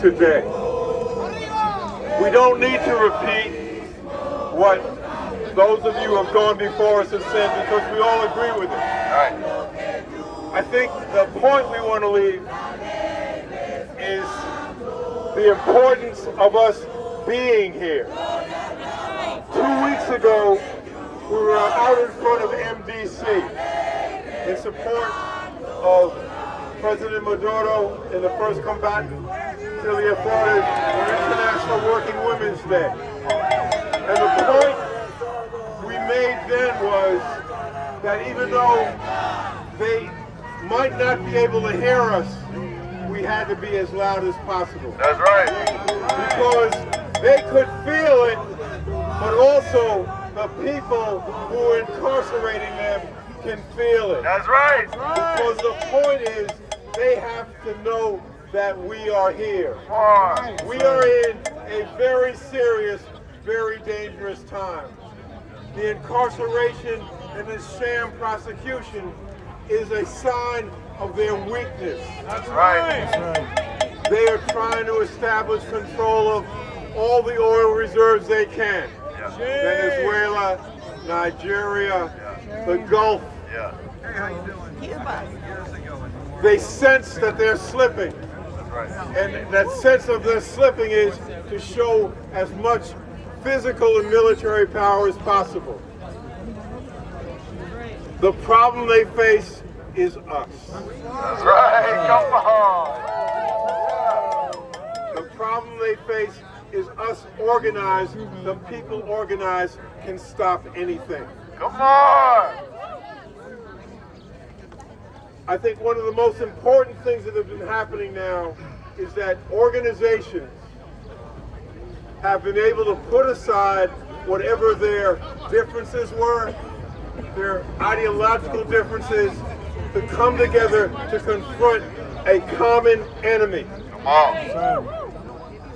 today. We don't need to repeat what those of you who have gone before us have said because we all agree with it. Right. I think the point we want to leave is the importance of us being here. 2 weeks ago, we were out in front of MDC in support of President Maduro in the first combatant to the authorities on International Working Women's Day. And the point we made then was that even though they might not be able to hear us, we had to be as loud as possible. That's right. Because they could feel it, but also the people who are incarcerating them can feel it. That's right. Because the point is, they have to know that we are here. We are in a very serious, very dangerous time. The incarceration and the sham prosecution is a sign of their weakness. That's right. They are trying to establish control of all the oil reserves they can. Yeah. Venezuela, Nigeria, the Gulf. Yeah. Hey, how you doing? Cuba. They sense that they're slipping. That's right. And that sense of their slipping is to show as much physical and military power as possible. The problem they face is us. That's right. Come on. The problem they face is us organized. The people organized can stop anything. Come on. I think one of the most important things that have been happening now is that organizations have been able to put aside whatever their differences were, their ideological differences, to come together to confront a common enemy. Come on.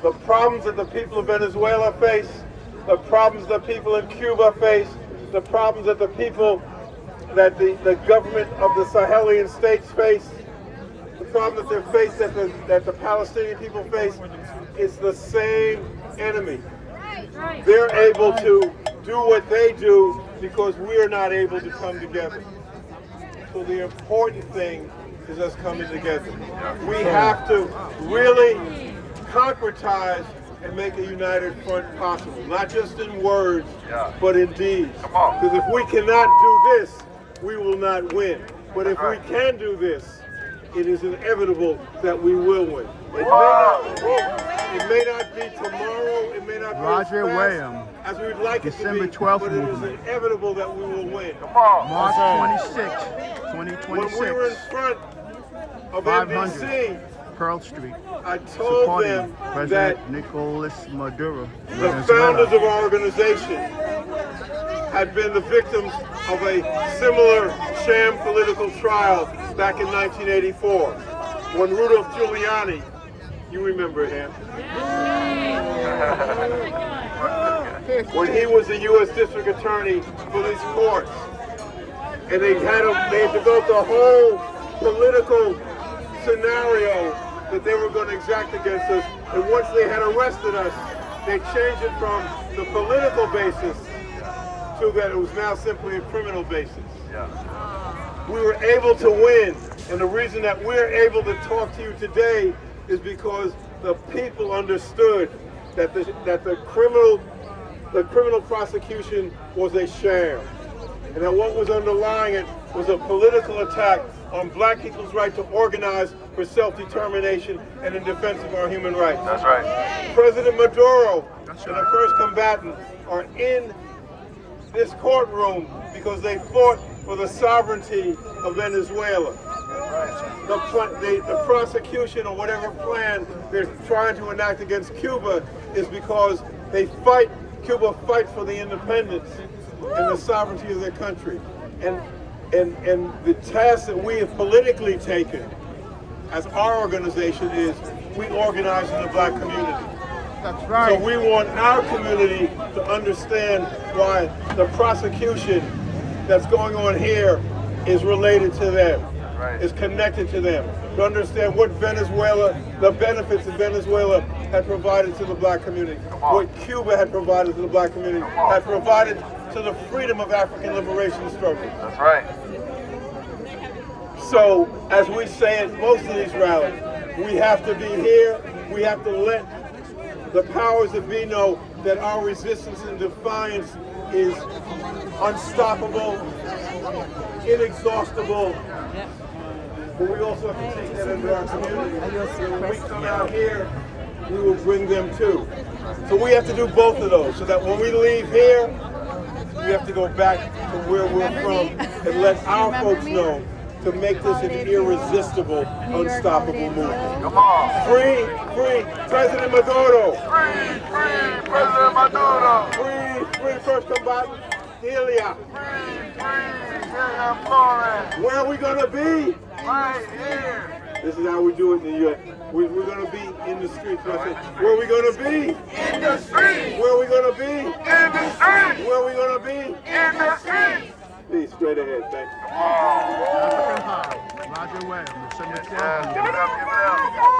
The problems that the people of Venezuela face, the problems that people in Cuba face, the problems that the people that the government of the Sahelian states face, the problem that they face, that the Palestinian people face, is the same enemy. They're able to do what they do because we're not able to come together. So the important thing is us coming together. We have to really concretize and make a united front possible, not just in words, but in deeds. Because if we cannot do this, we will not win. But if we can do this, it is inevitable that we will win. It may not be tomorrow, it may not be as fast as we'd like it to be, but it is inevitable that we will win. March 26, 2026. When we were in front of 500 MDC, Pearl Street, I told them supporting that President Nicolás Maduro. the founders of our organization had been the victims of a similar sham political trial back in 1984 when Rudolph Giuliani, you remember him, when he was the U.S. District Attorney for these courts. And they had developed a whole political scenario that they were going to exact against us. And once they had arrested us, they changed it from the political basis to that it was now simply a criminal basis. We were able to win, and the reason that we're able to talk to you today is because the people understood that the criminal prosecution was a sham, and that what was underlying it was a political attack on black people's right to organize for self-determination and in defense of our human rights. That's right. President Maduro and the first combatant are in this courtroom because they fought for the sovereignty of Venezuela. The prosecution or whatever plan they're trying to enact against Cuba is because Cuba fights for the independence and the sovereignty of their country. And the task that we have politically taken as our organization is we organize in the black community. That's right. So we want our community to understand why the prosecution that's going on here is related to them, is connected to them. to understand what Venezuela, the benefits that Venezuela had provided to the black community, what Cuba had provided to the black community, had provided to the freedom of African liberation struggle. That's right. So, as we say at most of these rallies, we have to be here, we have to let the powers that be know that our resistance and defiance is unstoppable, inexhaustible, but we also have to take that into our community. When we come out here, we will bring them too. So we have to do both of those, so that when we leave here, we have to go back to where we're from and let our folks know to make this an irresistible, unstoppable movement. Come on. Free, free, President Maduro. Free, free, President Maduro. Free, free, first combatant, Delia. Free, free, William Flores. Where are we gonna be? Right here. This is how we do it in the U.S. We're gonna be in the streets. I said, where are we gonna be? In the street. Where are we gonna be? In the street. Where are we gonna be? In the street. Peace, straight ahead, thank you. Come on. African High. Roger Webb. Yes, give it up, give it up.